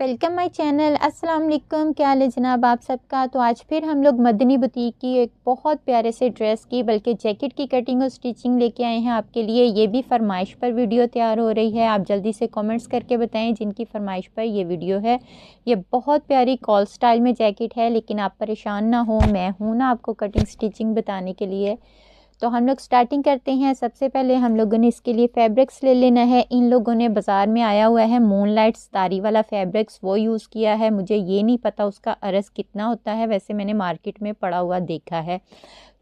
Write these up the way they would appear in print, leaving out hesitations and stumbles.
Welcome my channel. अस्सलाम वालेकुम। क्या हाल है जनाब आप सबका। तो आज फिर हम लोग मदनी बुटीक की एक बहुत प्यारे से ड्रेस की बल्कि जैकेट की कटिंग और स्टिचिंग लेके आए हैं आपके लिए। ये भी फरमाइश पर वीडियो तैयार हो रही है। आप जल्दी से कमेंट्स करके बताएं जिनकी फरमाइश पर ये वीडियो है। ये बहुत प्यारी कॉल स्टाइल में जैकेट है, लेकिन आप परेशान ना हो, मैं हूँ ना आपको कटिंग स्टिचिंग बताने के लिए। तो हम लोग स्टार्टिंग करते हैं। सबसे पहले हम लोगों ने इसके लिए फैब्रिक्स ले लेना है। इन लोगों ने बाज़ार में आया हुआ है मूनलाइट सितारी वाला फैब्रिक्स, वो यूज़ किया है। मुझे ये नहीं पता उसका अर्ज़ कितना होता है, वैसे मैंने मार्केट में पड़ा हुआ देखा है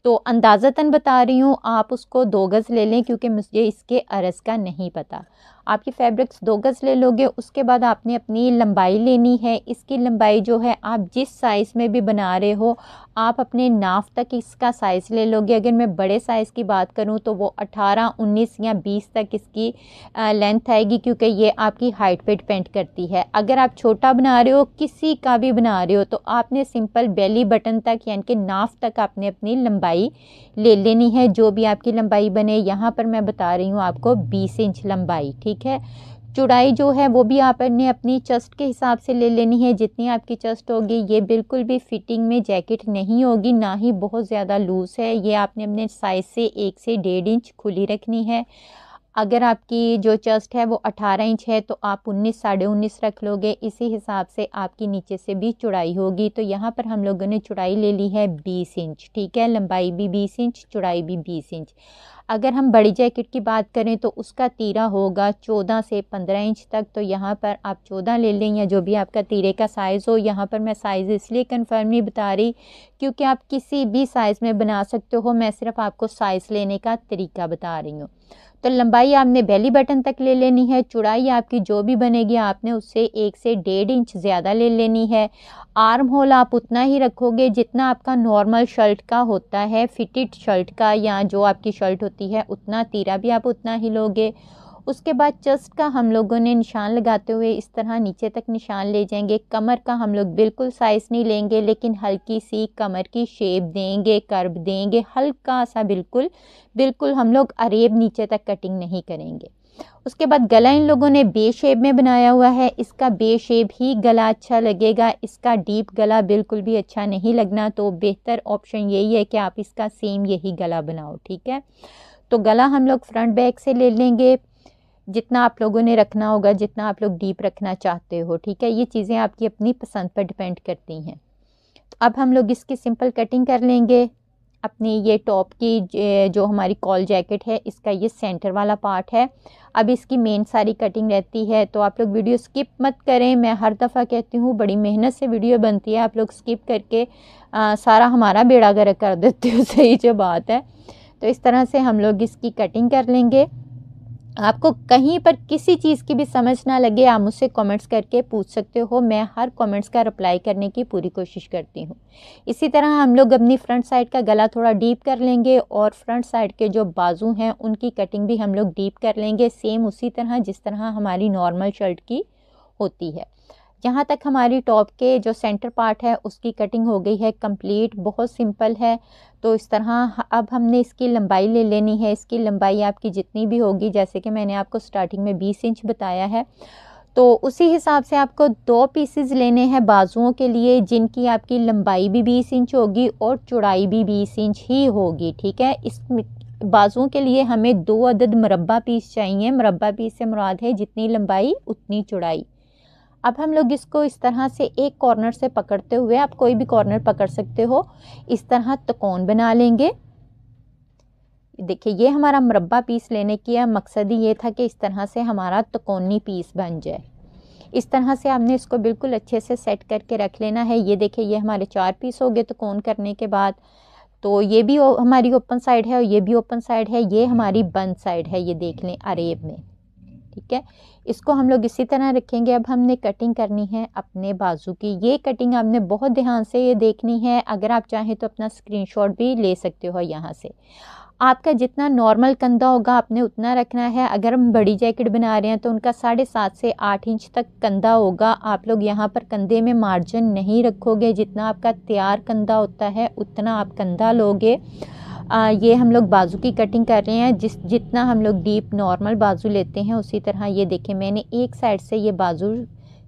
तो अंदाज़तन बता रही हूँ। आप उसको 2 गज़ ले लें क्योंकि मुझे इसके अर्ज़ का नहीं पता। आपकी फैब्रिक्स 2 गज़ ले लोगे, उसके बाद आपने अपनी लंबाई लेनी है। इसकी लंबाई जो है आप जिस साइज़ में भी बना रहे हो आप अपने नाफ तक इसका साइज़ ले लोगे। अगर मैं बड़े साइज़ की बात करूँ तो वो 18, 19 या 20 तक इसकी लेंथ आएगी, क्योंकि ये आपकी हाइट पे डिपेंड करती है। अगर आप छोटा बना रहे हो, किसी का भी बना रहे हो, तो आपने सिंपल बेली बटन तक यानी कि नाफ तक आपने अपनी लंबाई ले लेनी है, जो भी आपकी लंबाई बने। यहाँ पर मैं बता रही हूँ आपको 20 इंच लंबाई, ठीक है। चौड़ाई जो है वो भी आपने अपनी चेस्ट के हिसाब से ले लेनी है, जितनी आपकी चेस्ट होगी। ये बिल्कुल भी फिटिंग में जैकेट नहीं होगी, ना ही बहुत ज़्यादा लूज़ है। ये आपने अपने साइज़ से 1 से 1.5 इंच खुली रखनी है। अगर आपकी जो चेस्ट है वो 18 इंच है तो आप 19, साढ़े 19 रख लोगे। इसी हिसाब से आपकी नीचे से भी चौड़ाई होगी। तो यहाँ पर हम लोगों ने चौड़ाई ले ली है 20 इंच, ठीक है। लंबाई भी 20 इंच, चौड़ाई भी 20 इंच। अगर हम बड़ी जैकेट की बात करें तो उसका तीरा होगा 14 से 15 इंच तक। तो यहाँ पर आप 14 ले लें या जो भी आपका तीरे का साइज़ हो। यहाँ पर मैं साइज़ इसलिए कंफर्म नहीं बता रही क्योंकि आप किसी भी साइज़ में बना सकते हो, मैं सिर्फ आपको साइज़ लेने का तरीका बता रही हूँ। तो लंबाई आपने बेली बटन तक ले लेनी है। चौड़ाई आपकी जो भी बनेगी आपने उससे 1 से 1.5 इंच ज़्यादा ले लेनी है। आर्म होल आप उतना ही रखोगे जितना आपका नॉर्मल शर्ट का होता है, फिटेड शर्ट का या जो आपकी शर्ट होती है उतना। तीरा भी आप उतना ही लोगे। उसके बाद चेस्ट का हम लोगों ने निशान लगाते हुए इस तरह नीचे तक निशान ले जाएंगे। कमर का हम लोग बिल्कुल साइज़ नहीं लेंगे, लेकिन हल्की सी कमर की शेप देंगे, कर्व देंगे, हल्का सा, बिल्कुल बिल्कुल हम लोग अरेब नीचे तक कटिंग नहीं करेंगे। उसके बाद गला इन लोगों ने बे शेप में बनाया हुआ है। इसका बे शेप ही गला अच्छा लगेगा, इसका डीप गला बिल्कुल भी अच्छा नहीं लगना। तो बेहतर ऑप्शन यही है कि आप इसका सेम यही गला बनाओ, ठीक है। तो गला हम लोग फ्रंट बैक से ले लेंगे, जितना आप लोगों ने रखना होगा, जितना आप लोग डीप रखना चाहते हो, ठीक है। ये चीज़ें आपकी अपनी पसंद पर डिपेंड करती हैं। तो अब हम लोग इसकी सिंपल कटिंग कर लेंगे। अपनी ये टॉप की जो हमारी कॉल जैकेट है, इसका ये सेंटर वाला पार्ट है। अब इसकी मेन सारी कटिंग रहती है, तो आप लोग वीडियो स्किप मत करें। मैं हर दफ़ा कहती हूँ बड़ी मेहनत से वीडियो बनती है, आप लोग स्किप करके सारा हमारा बेड़ा गर्क कर देते हो। सही जो बात है। तो इस तरह से हम लोग इसकी कटिंग कर लेंगे। आपको कहीं पर किसी चीज़ की भी समझ ना लगे, आप मुझसे कमेंट्स करके पूछ सकते हो। मैं हर कमेंट्स का रिप्लाई करने की पूरी कोशिश करती हूँ। इसी तरह हम लोग अपनी फ्रंट साइड का गला थोड़ा डीप कर लेंगे और फ्रंट साइड के जो बाजू हैं उनकी कटिंग भी हम लोग डीप कर लेंगे, सेम उसी तरह जिस तरह हमारी नॉर्मल शर्ट की होती है। यहाँ तक हमारी टॉप के जो सेंटर पार्ट है उसकी कटिंग हो गई है कंप्लीट, बहुत सिंपल है। तो इस तरह अब हमने इसकी लंबाई ले लेनी है। इसकी लंबाई आपकी जितनी भी होगी, जैसे कि मैंने आपको स्टार्टिंग में 20 इंच बताया है, तो उसी हिसाब से आपको 2 पीसेस लेने हैं बाजुओं के लिए, जिनकी आपकी लंबाई भी 20 इंच होगी और चौड़ाई भी 20 इंच ही होगी, ठीक है। इस बाजुओं के लिए हमें 2 अदद मुरब्बा पीस चाहिए। मुरब्बा पीस से मुराद है जितनी लंबाई उतनी चौड़ाई। अब हम लोग इसको इस तरह से एक कॉर्नर से पकड़ते हुए, आप कोई भी कॉर्नर पकड़ सकते हो, इस तरह त्रिकोण बना लेंगे। देखिए ये हमारा मुरब्बा पीस लेने की मकसद ही ये था कि इस तरह से हमारा त्रिकोणी पीस बन जाए। इस तरह से हमने इसको बिल्कुल अच्छे से सेट करके रख लेना है। ये देखिए ये हमारे 4 पीस हो गए त्रिकोण करने के बाद। तो ये भी हमारी ओपन साइड है और ये भी ओपन साइड है, ये हमारी बंद साइड है, ये देख लें अरेब में, ठीक है। इसको हम लोग इसी तरह रखेंगे। अब हमने कटिंग करनी है अपने बाजू की। ये कटिंग आपने बहुत ध्यान से ये देखनी है। अगर आप चाहें तो अपना स्क्रीनशॉट भी ले सकते हो यहाँ से। आपका जितना नॉर्मल कंधा होगा आपने उतना रखना है। अगर हम बड़ी जैकेट बना रहे हैं तो उनका 7.5 से 8 इंच तक कंधा होगा। आप लोग यहाँ पर कंधे में मार्जिन नहीं रखोगे, जितना आपका तैयार कंधा होता है उतना आप कंधा लोगे। ये हम लोग बाजू की कटिंग कर रहे हैं। जितना हम लोग डीप नॉर्मल बाजू लेते हैं उसी तरह ये देखें मैंने एक साइड से ये बाजू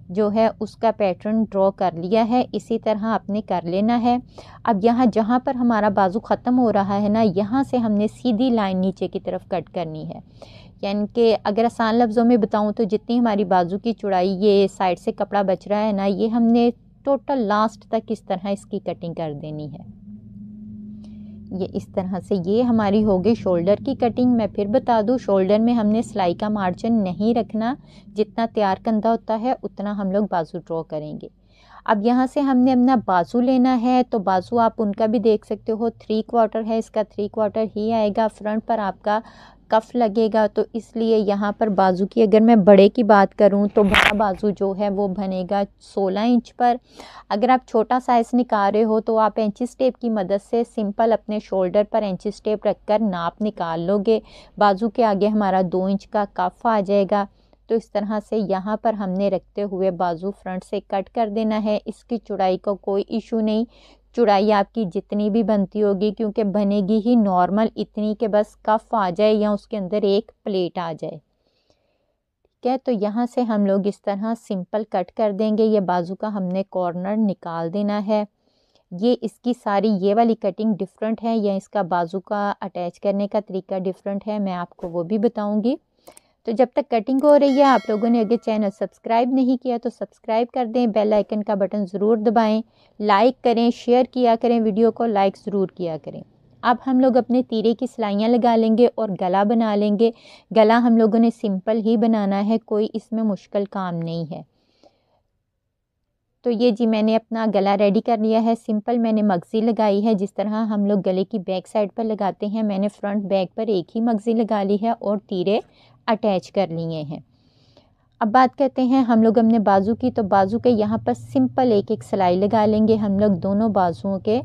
जो है उसका पैटर्न ड्रॉ कर लिया है। इसी तरह आपने कर लेना है। अब यहाँ जहाँ पर हमारा बाजू ख़त्म हो रहा है ना, यहाँ से हमने सीधी लाइन नीचे की तरफ कट करनी है। यानी कि अगर आसान लफ्ज़ों में बताऊँ तो जितनी हमारी बाजू की चौड़ाई ये साइड से कपड़ा बच रहा है ना, ये हमने टोटल लास्ट तक इस तरह इसकी कटिंग कर देनी है। ये इस तरह से ये हमारी हो गई शोल्डर की कटिंग। मैं फिर बता दूं, शोल्डर में हमने सिलाई का मार्जिन नहीं रखना, जितना तैयार कंधा होता है उतना हम लोग बाजू ड्रॉ करेंगे। अब यहाँ से हमने अपना बाजू लेना है, तो बाजू आप उनका भी देख सकते हो 3/4 है, इसका 3/4 ही आएगा। फ्रंट पर आपका कफ लगेगा, तो इसलिए यहाँ पर बाजू की अगर मैं बड़े की बात करूँ तो बड़ा बाजू जो है वो बनेगा 16 इंच पर। अगर आप छोटा साइज़ निकाल रहे हो तो आप इंचिस टेप की मदद से सिंपल अपने शोल्डर पर इंचिस टेप रखकर नाप निकाल लोगे। बाजू के आगे हमारा 2 इंच का कफ आ जाएगा। तो इस तरह से यहाँ पर हमने रखते हुए बाजू फ्रंट से कट कर देना है। इसकी चौड़ाई का कोई इशू नहीं, चौड़ाई आपकी जितनी भी बनती होगी, क्योंकि बनेगी ही नॉर्मल इतनी कि बस कफ आ जाए या उसके अंदर एक प्लेट आ जाए। ठीक है, तो यहाँ से हम लोग इस तरह सिंपल कट कर देंगे। ये बाजू का हमने कॉर्नर निकाल देना है। ये इसकी सारी ये वाली कटिंग डिफरेंट है, या इसका बाजू का अटैच करने का तरीका डिफरेंट है, मैं आपको वो भी बताऊंगी। तो जब तक कटिंग हो रही है, आप लोगों ने अगर चैनल सब्सक्राइब नहीं किया तो सब्सक्राइब कर दें, बेल आइकन का बटन ज़रूर दबाएं, लाइक करें, शेयर किया करें, वीडियो को लाइक ज़रूर किया करें। अब हम लोग अपने तीरे की सिलाइयाँ लगा लेंगे और गला बना लेंगे। गला हम लोगों ने सिंपल ही बनाना है, कोई इसमें मुश्किल काम नहीं है। तो ये जी मैंने अपना गला रेडी कर लिया है। सिंपल मैंने मगज़ी लगाई है, जिस तरह हम लोग गले की बैक साइड पर लगाते हैं, मैंने फ्रंट बैक पर एक ही मगज़ी लगा ली है और तीरे अटैच कर लिए हैं। अब बात करते हैं हम लोग अपने बाजू की। तो बाजू के यहाँ पर सिंपल एक एक सिलाई लगा लेंगे हम लोग दोनों बाजुओं के,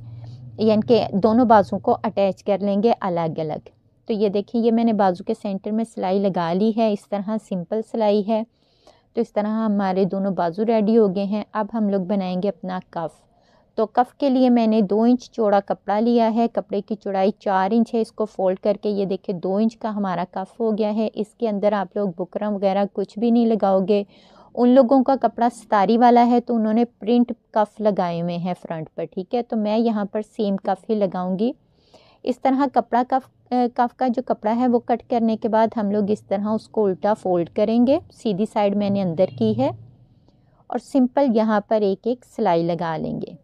यानी कि दोनों बाजुओं को अटैच कर लेंगे अलग अलग। तो ये देखिए, ये मैंने बाजू के सेंटर में सिलाई लगा ली है। इस तरह सिंपल सिलाई है। तो इस तरह हमारे दोनों बाजू रेडी हो गए हैं। अब हम लोग बनाएंगे अपना कफ। तो कफ के लिए मैंने 2 इंच चौड़ा कपड़ा लिया है। कपड़े की चौड़ाई 4 इंच है। इसको फोल्ड करके ये देखिए 2 इंच का हमारा कफ हो गया है। इसके अंदर आप लोग बुकरम वगैरह कुछ भी नहीं लगाओगे। उन लोगों का कपड़ा सितारी वाला है तो उन्होंने प्रिंट कफ लगाए हुए हैं फ्रंट पर, ठीक है। तो मैं यहाँ पर सेम कफ ही लगाऊंगी। इस तरह कपड़ा कफ का जो कपड़ा है वो कट करने के बाद हम लोग इस तरह उसको उल्टा फोल्ड करेंगे। सीधी साइड मैंने अंदर की है और सिंपल यहाँ पर एक एक सिलाई लगा लेंगे।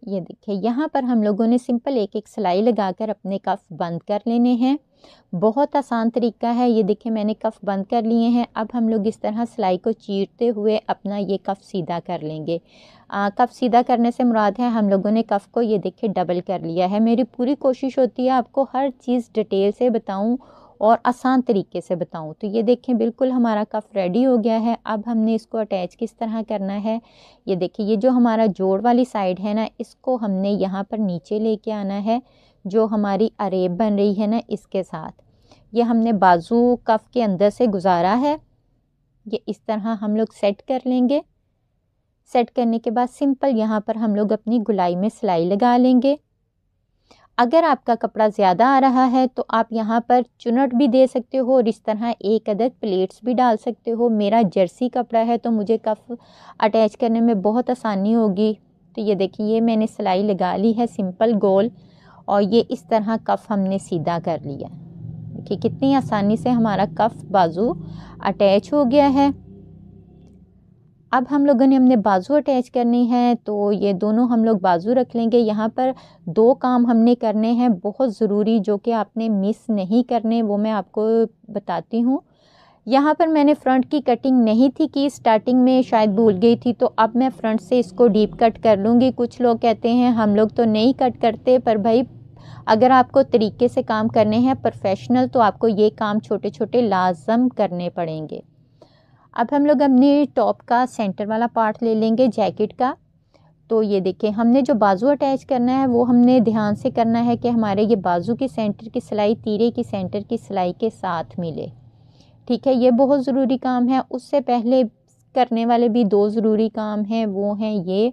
ये देखिए, यहाँ पर हम लोगों ने सिंपल एक एक सिलाई लगाकर अपने कफ बंद कर लेने हैं। बहुत आसान तरीका है। ये देखिए मैंने कफ बंद कर लिए हैं। अब हम लोग इस तरह सिलाई को चीरते हुए अपना ये कफ सीधा कर लेंगे। कफ सीधा करने से मुराद है हम लोगों ने कफ को ये देखिए डबल कर लिया है। मेरी पूरी कोशिश होती है आपको हर चीज़ डिटेल से बताऊं और आसान तरीके से बताऊं। तो ये देखें बिल्कुल हमारा कफ रेडी हो गया है। अब हमने इसको अटैच किस तरह करना है, ये देखिए ये जो हमारा जोड़ वाली साइड है ना, इसको हमने यहाँ पर नीचे लेके आना है। जो हमारी अरेब बन रही है ना, इसके साथ ये हमने बाजू कफ के अंदर से गुजारा है। ये इस तरह हम लोग सेट कर लेंगे। सेट करने के बाद सिंपल यहाँ पर हम लोग अपनी गुलाई में सिलाई लगा लेंगे। अगर आपका कपड़ा ज़्यादा आ रहा है तो आप यहाँ पर चुनट भी दे सकते हो और इस तरह एक अदद प्लेट्स भी डाल सकते हो। मेरा जर्सी कपड़ा है तो मुझे कफ अटैच करने में बहुत आसानी होगी। तो ये देखिए, ये मैंने सिलाई लगा ली है सिंपल गोल, और ये इस तरह कफ हमने सीधा कर लिया। देखिए कितनी आसानी से हमारा कफ बाजू अटैच हो गया है। अब हम लोगों ने अपने बाजू अटैच करनी है, तो ये दोनों हम लोग बाजू रख लेंगे। यहाँ पर 2 काम हमने करने हैं बहुत ज़रूरी, जो कि आपने मिस नहीं करने, वो मैं आपको बताती हूँ। यहाँ पर मैंने फ्रंट की कटिंग नहीं थी की, स्टार्टिंग में शायद भूल गई थी, तो अब मैं फ्रंट से इसको डीप कट कर लूँगी। कुछ लोग कहते हैं हम लोग तो नहीं कट करते, पर भाई अगर आपको तरीके से काम करने हैं प्रोफेशनल, तो आपको ये काम छोटे छोटे लाजम करने पड़ेंगे। अब हम लोग अपनी टॉप का सेंटर वाला पार्ट ले लेंगे जैकेट का। तो ये देखिए, हमने जो बाजू अटैच करना है वो हमने ध्यान से करना है कि हमारे ये बाजू की सेंटर की सिलाई तीरे की सेंटर की सिलाई के साथ मिले, ठीक है। ये बहुत ज़रूरी काम है। उससे पहले करने वाले भी 2 ज़रूरी काम हैं, वो हैं ये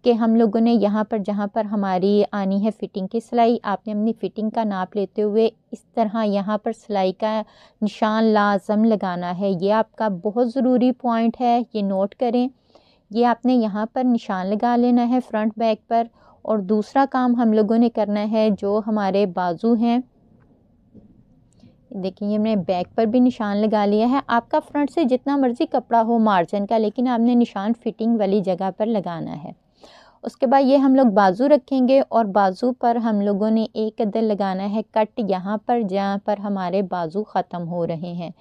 कि हम लोगों ने यहाँ पर जहाँ पर हमारी आनी है फिटिंग की सिलाई, आपने अपनी फिटिंग का नाप लेते हुए इस तरह यहाँ पर सिलाई का निशान लाजम लगाना है। ये आपका बहुत ज़रूरी पॉइंट है, ये नोट करें। ये आपने यहाँ पर निशान लगा लेना है फ्रंट बैक पर। और दूसरा काम हम लोगों ने करना है, जो हमारे बाजू हैं, देखिए ये मैंने बैक पर भी निशान लगा लिया है। आपका फ्रंट से जितना मर्जी कपड़ा हो मार्जिन का, लेकिन आपने निशान फिटिंग वाली जगह पर लगाना है। उसके बाद ये हम लोग बाजू रखेंगे और बाजू पर हम लोगों ने एक अदर लगाना है कट, यहाँ पर जहाँ पर हमारे बाजू ख़त्म हो रहे हैं।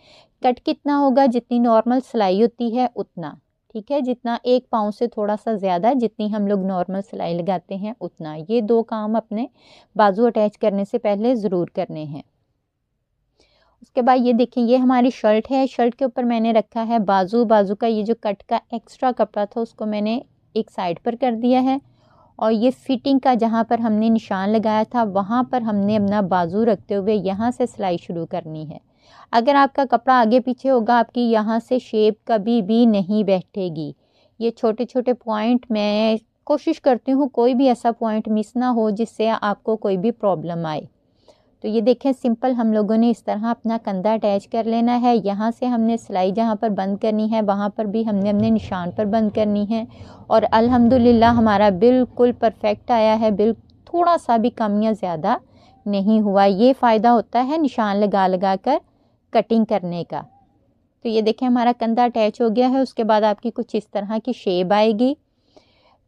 कट कितना होगा, जितनी नॉर्मल सिलाई होती है उतना, ठीक है, जितना 1 पाँव से थोड़ा सा ज़्यादा, जितनी हम लोग नॉर्मल सिलाई लगाते हैं उतना। ये 2 काम अपने बाजू अटैच करने से पहले ज़रूर करने हैं। उसके बाद ये देखिए ये हमारी शर्ट है, शर्ट के ऊपर मैंने रखा है बाजू। बाजू का ये जो कट का एक्स्ट्रा कपड़ा था उसको मैंने एक साइड पर कर दिया है। और ये फिटिंग का जहाँ पर हमने निशान लगाया था वहाँ पर हमने अपना बाजू रखते हुए यहाँ से सिलाई शुरू करनी है। अगर आपका कपड़ा आगे पीछे होगा, आपकी यहाँ से शेप कभी भी नहीं बैठेगी। ये छोटे छोटे पॉइंट मैं कोशिश करती हूँ कोई भी ऐसा पॉइंट मिस ना हो जिससे आपको कोई भी प्रॉब्लम आए। तो ये देखें सिंपल हम लोगों ने इस तरह अपना कंधा अटैच कर लेना है। यहाँ से हमने सिलाई जहाँ पर बंद करनी है वहाँ पर भी हमने अपने निशान पर बंद करनी है। और अल्हम्दुलिल्लाह हमारा बिल्कुल परफेक्ट आया है, थोड़ा सा भी कम या ज़्यादा नहीं हुआ। ये फ़ायदा होता है निशान लगा लगा कर कटिंग करने का। तो ये देखें हमारा कंधा अटैच हो गया है। उसके बाद आपकी कुछ इस तरह की शेप आएगी।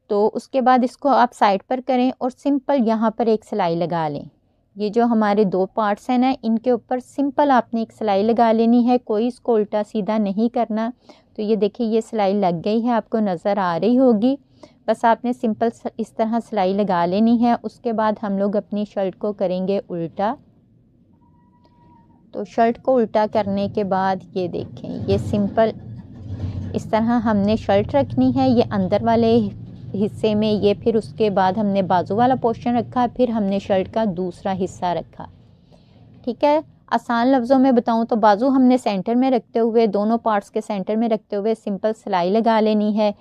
तो उसके बाद इसको आप साइड पर करें और सिंपल यहाँ पर एक सिलाई लगा लें। ये जो हमारे 2 पार्ट्स हैं ना, इनके ऊपर सिंपल आपने एक सिलाई लगा लेनी है, कोई इसको उल्टा सीधा नहीं करना। तो ये देखिए ये सिलाई लग गई है, आपको नज़र आ रही होगी। बस आपने सिंपल इस तरह सिलाई लगा लेनी है। उसके बाद हम लोग अपनी शर्ट को करेंगे उल्टा। तो शर्ट को उल्टा करने के बाद ये देखें ये सिंपल इस तरह हमने शर्ट रखनी है। ये अंदर वाले हिस्से में, ये फिर उसके बाद हमने बाजू वाला पोर्शन रखा, फिर हमने शर्ट का दूसरा हिस्सा रखा, ठीक है। आसान लफ्ज़ों में बताऊं तो बाजू हमने सेंटर में रखते हुए, दोनों पार्ट्स के सेंटर में रखते हुए सिंपल सिलाई लगा लेनी है।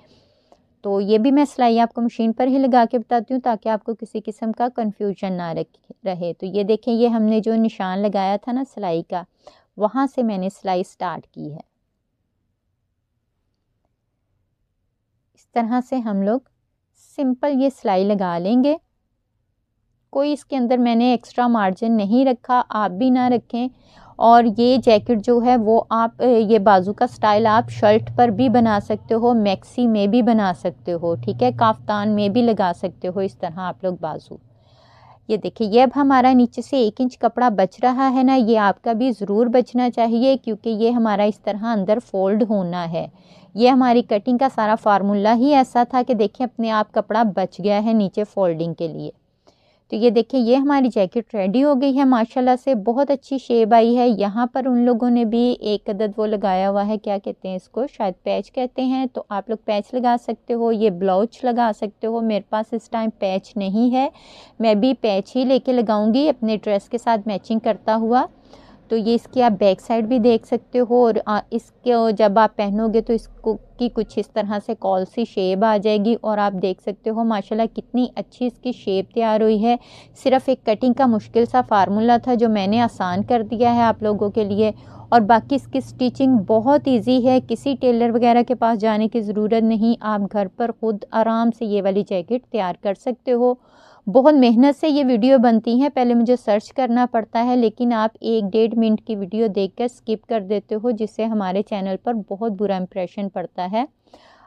तो ये भी मैं सिलाई आपको मशीन पर ही लगा के बताती हूँ ताकि आपको किसी किस्म का कंफ्यूजन ना रहे। तो ये देखें ये हमने जो निशान लगाया था ना सिलाई का, वहाँ से मैंने सिलाई स्टार्ट की है। इस तरह से हम लोग सिंपल ये सिलाई लगा लेंगे। कोई इसके अंदर मैंने एक्स्ट्रा मार्जिन नहीं रखा, आप भी ना रखें। और ये जैकेट जो है वो आप ये बाजू का स्टाइल आप शर्ट पर भी बना सकते हो, मैक्सी में भी बना सकते हो, ठीक है, काफ्तान में भी लगा सकते हो इस तरह आप लोग बाजू। ये देखिए ये अब हमारा नीचे से 1 इंच कपड़ा बच रहा है ना, ये आपका भी ज़रूर बचना चाहिए क्योंकि ये हमारा इस तरह अंदर फोल्ड होना है। ये हमारी कटिंग का सारा फार्मूला ही ऐसा था कि देखिए अपने आप कपड़ा बच गया है नीचे फोल्डिंग के लिए। तो ये देखिए ये हमारी जैकेट रेडी हो गई है माशाल्लाह से, बहुत अच्छी शेप आई है। यहाँ पर उन लोगों ने भी एक अदद वो लगाया हुआ है, क्या कहते हैं इसको, शायद पैच कहते हैं, तो आप लोग पैच लगा सकते हो, ये ब्लाउज लगा सकते हो। मेरे पास इस टाइम पैच नहीं है, मैं भी पैच ही लेके लगाऊंगी अपने ड्रेस के साथ मैचिंग करता हुआ। तो ये इसकी आप बैक साइड भी देख सकते हो। और इसके जब आप पहनोगे तो इसको की कुछ इस तरह से कॉल सी शेप आ जाएगी। और आप देख सकते हो माशाल्लाह कितनी अच्छी इसकी शेप तैयार हुई है। सिर्फ एक कटिंग का मुश्किल सा फार्मूला था जो मैंने आसान कर दिया है आप लोगों के लिए। और बाकी इसकी स्टिचिंग बहुत इजी है, किसी टेलर वगैरह के पास जाने की ज़रूरत नहीं, आप घर पर ख़ुद आराम से ये वाली जैकेट तैयार कर सकते हो। बहुत मेहनत से ये वीडियो बनती हैं, पहले मुझे सर्च करना पड़ता है, लेकिन आप 1-1.5 मिनट की वीडियो देखकर स्किप कर देते हो जिससे हमारे चैनल पर बहुत बुरा इंप्रेशन पड़ता है।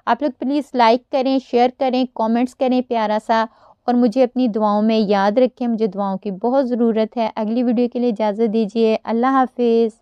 आप लोग प्लीज़ लाइक करें, शेयर करें, कमेंट्स करें प्यारा सा, और मुझे अपनी दुआओं में याद रखें, मुझे दुआओं की बहुत ज़रूरत है। अगली वीडियो के लिए इजाज़त दीजिए, अल्लाह हाफिज़।